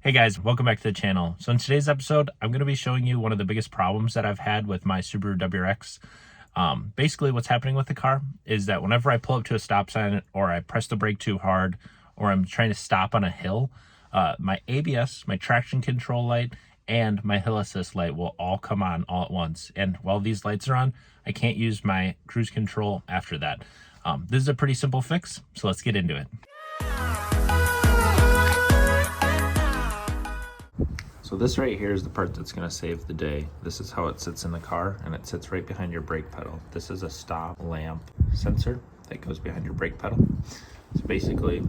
Hey guys, welcome back to the channel. So in today's episode, I'm going to be showing you one of the biggest problems that I've had with my Subaru WRX. Basically what's happening with the car is that whenever I pull up to a stop sign or I press the brake too hard or I'm trying to stop on a hill, my ABS, my traction control light, and my hill assist light will all come on all at once. And while these lights are on, I can't use my cruise control after that. This is a pretty simple fix, so let's get into it. So this right here is the part that's going to save the day. This is how it sits in the car, and it sits right behind your brake pedal. This is a stop lamp sensor that goes behind your brake pedal. So basically,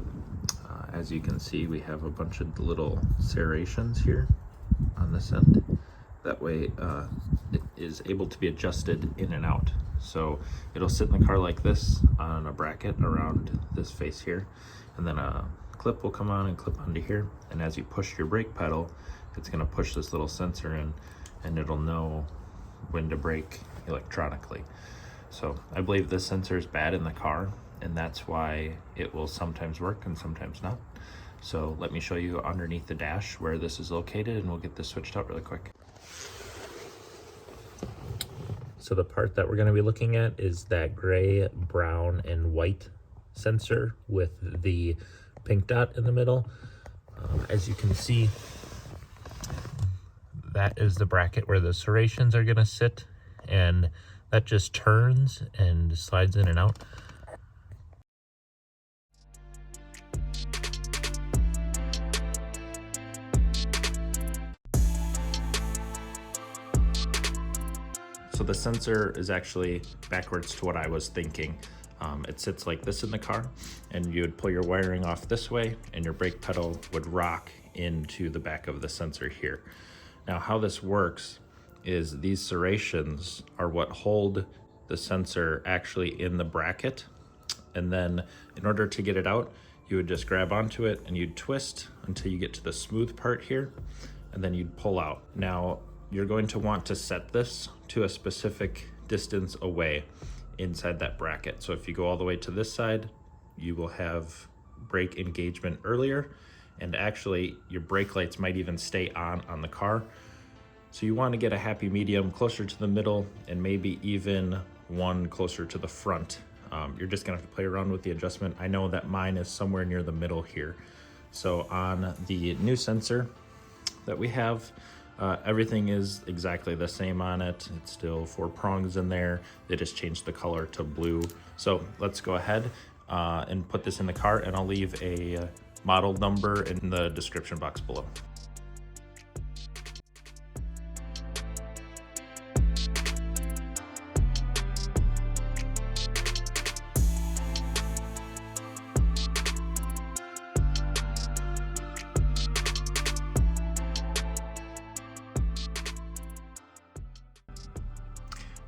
as you can see, we have a bunch of little serrations here on this end. That way it is able to be adjusted in and out. So it'll sit in the car like this on a bracket around this face here, and then a clip will come on and clip onto here. And as you push your brake pedal, it's going to push this little sensor in, and it'll know when to brake electronically. So I believe this sensor is bad in the car, and that's why it will sometimes work and sometimes not. So let me show you underneath the dash where this is located, and we'll get this switched out really quick. So the part that we're going to be looking at is that gray, brown, and white sensor with the pink dot in the middle. As you can see, that is the bracket where the serrations are going to sit, and that just turns and slides in and out. So the sensor is actually backwards to what I was thinking. It sits like this in the car, and you would pull your wiring off this way, and your brake pedal would rock into the back of the sensor here. Now, how this works is these serrations are what hold the sensor actually in the bracket. And then in order to get it out, you would just grab onto it and you'd twist until you get to the smooth part here, and then you'd pull out. Now, you're going to want to set this to a specific distance away inside that bracket. So if you go all the way to this side, you will have brake engagement earlier, and actually your brake lights might even stay on the car. So you want to get a happy medium closer to the middle, and maybe even one closer to the front. You're just gonna have to play around with the adjustment. I know that mine is somewhere near the middle here. So on the new sensor that we have, everything is exactly the same on it. It's still 4 prongs in there. They just changed the color to blue. So let's go ahead and put this in the car, and I'll leave a model number in the description box below.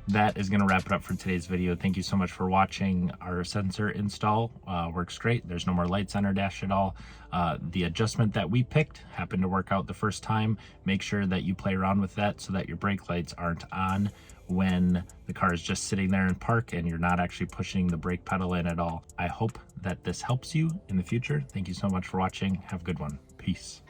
That is going to wrap it up for today's video. Thank you so much for watching. Our sensor install works great. There's no more lights on our dash at all. The adjustment that we picked happened to work out the first time. Make sure that you play around with that so that your brake lights aren't on when the car is just sitting there in park and you're not actually pushing the brake pedal in at all. I hope that this helps you in the future. Thank you so much for watching. Have a good one. Peace.